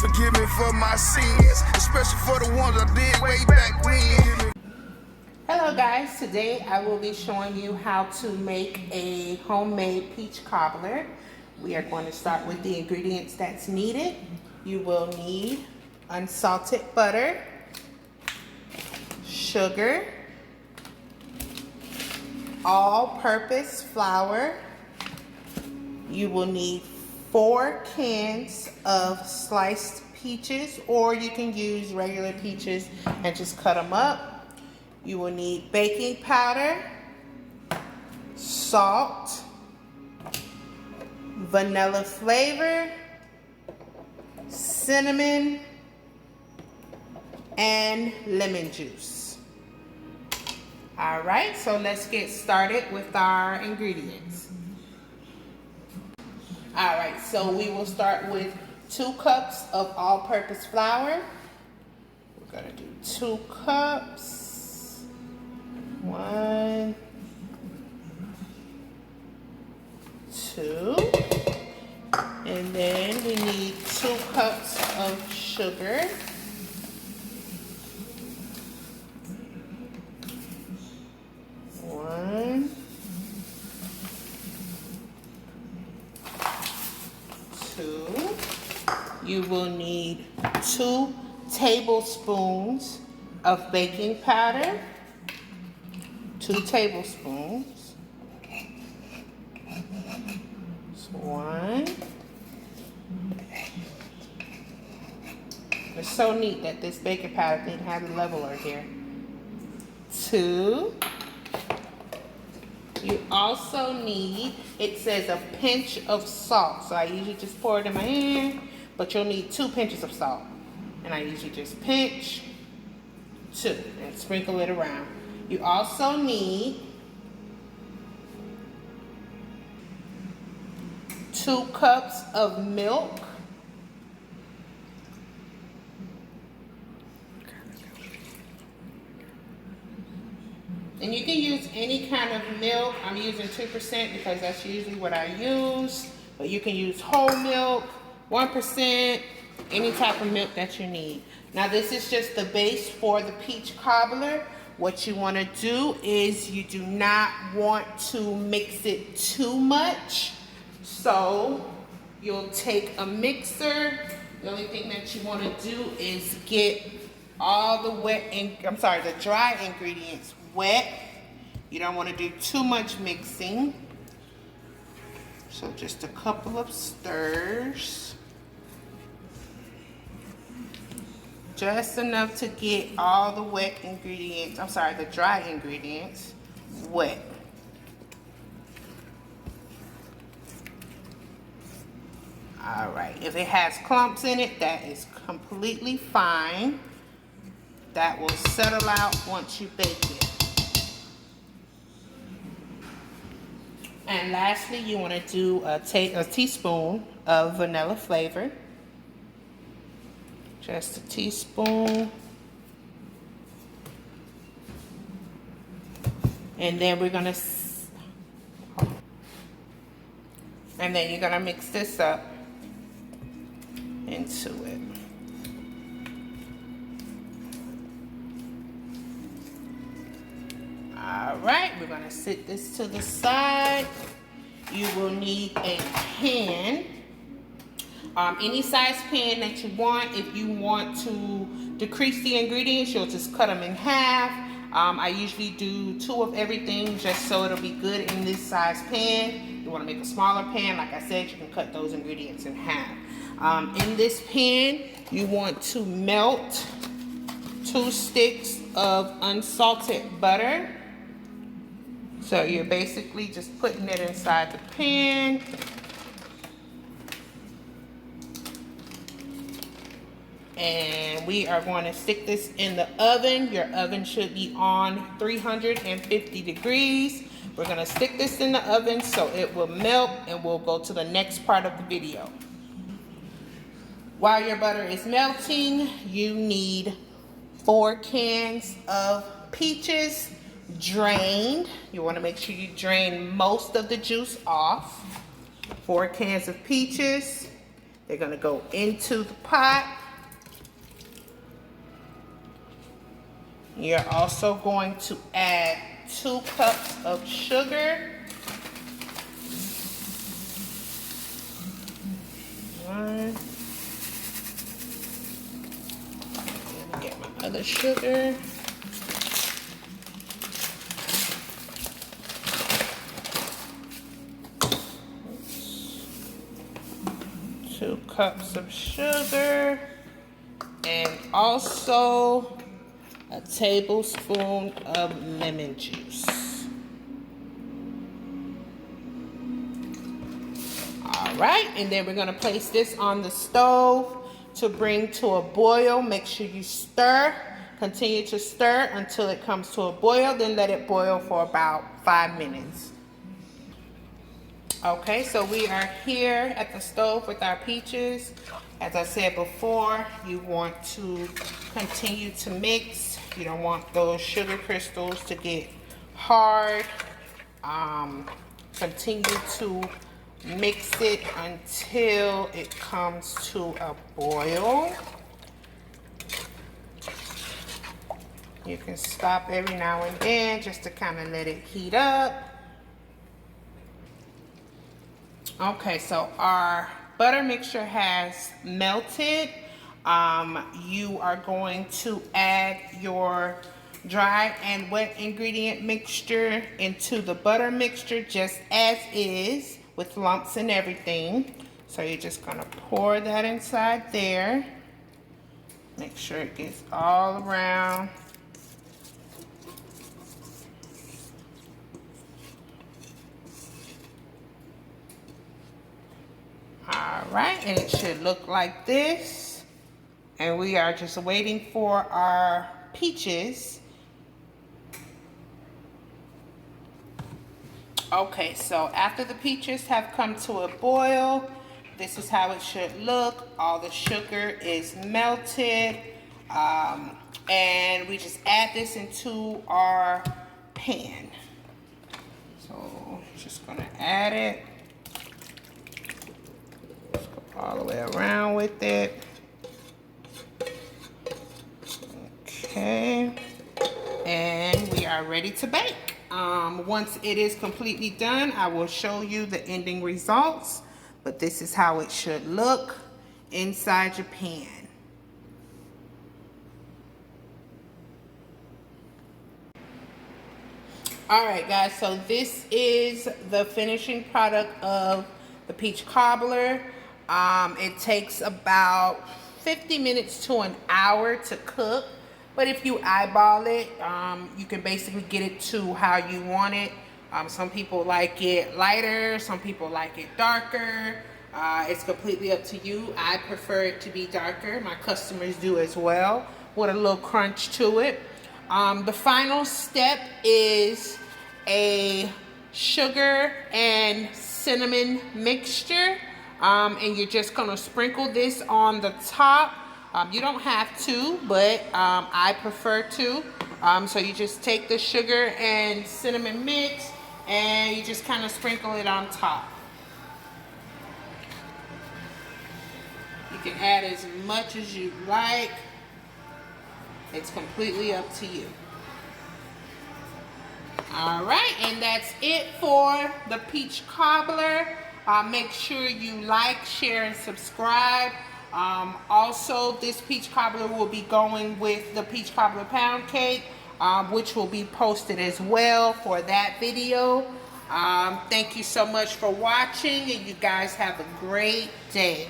forgive me for my sins, especially for the ones I did way back when. Hello guys, today I will be showing you how to make a homemade peach cobbler. We are going to start with the ingredients that's needed. You will need unsalted butter, sugar, all-purpose flour. You will need 4 cans of sliced peaches, or you can use regular peaches and just cut them up. You will need baking powder, salt, vanilla flavor, cinnamon, and lemon juice. All right, so let's get started with our ingredients. All right, so we will start with 2 cups of all-purpose flour. We're gonna do 2 cups. 1, 2, and then we need 2 cups of sugar. 1, 2. You will need 2 tablespoons of baking powder. 2 tablespoons. 1. It's so neat that this baking powder didn't have a leveler here. 2. You also need, it says a pinch of salt. So I usually just pour it in my hand, but you'll need 2 pinches of salt. And I usually just pinch 2 and sprinkle it around. You also need 2 cups of milk. And you can use any kind of milk. I'm using 2% because that's usually what I use. But you can use whole milk, 1%, any type of milk that you need. Now this is just the base for the peach cobbler. What you want to do is you do not want to mix it too much. So you'll take a mixer. The only thing that you want to do is get all the the dry ingredients wet. You don't want to do too much mixing. So just a couple of stirs. Just enough to get all the the dry ingredients wet. All right, if it has clumps in it, that is completely fine. That will settle out once you bake it. And lastly, you want to do a teaspoon of vanilla flavor. Just a teaspoon. And then you're gonna mix this up into it. All right, we're gonna set this to the side. You will need a pan. Any size pan that you want. If you want to decrease the ingredients, you'll just cut them in half. I usually do 2 of everything just so it'll be good in this size pan. You want to make a smaller pan, like I said, you can cut those ingredients in half. In this pan, you want to melt 2 sticks of unsalted butter. So you're basically just putting it inside the pan. And we are going to stick this in the oven. Your oven should be on 350 degrees. We're going to stick this in the oven so it will melt, and we'll go to the next part of the video. While your butter is melting, you need 4 cans of peaches drained. You want to make sure you drain most of the juice off. 4 cans of peaches. They're gonna go into the pot. You're also going to add 2 cups of sugar. 1. Let me get my other sugar. 2 cups of sugar, and also a tablespoon of lemon juice. All right, and then we're gonna place this on the stove to bring to a boil. Make sure you stir, continue to stir until it comes to a boil, then let it boil for about 5 minutes. Okay, so we are here at the stove with our peaches. As I said before, you want to continue to mix. You don't want those sugar crystals to get hard. Continue to mix it until it comes to a boil. You can stop every now and then just to kind of let it heat up. Okay, so our butter mixture has melted. You are going to add your dry and wet ingredient mixture into the butter mixture just as is, with lumps and everything. So you're just gonna pour that inside there. Make sure it gets all around. All right, and it should look like this. And we are just waiting for our peaches. Okay, so after the peaches have come to a boil, this is how it should look. All the sugar is melted. And we just add this into our pan. So just gonna add it. All the way around with it. Okay, and we are ready to bake. Once it is completely done, I will show you the ending results, but this is how it should look inside your pan. All right, guys, so this is the finishing product of the peach cobbler. It takes about 50 minutes to an hour to cook, but if you eyeball it, you can basically get it to how you want it. Some people like it lighter, some people like it darker. It's completely up to you. I prefer it to be darker. My customers do as well, with a little crunch to it. The final step is a sugar and cinnamon mixture. And you're just gonna sprinkle this on the top. You don't have to, but I prefer to. So you just take the sugar and cinnamon mix and you just kind of sprinkle it on top. You can add as much as you like. It's completely up to you. All right, and that's it for the peach cobbler. Make sure you like, share, and subscribe. Also, this peach cobbler will be going with the peach cobbler pound cake, which will be posted as well for that video. Thank you so much for watching, and you guys have a great day.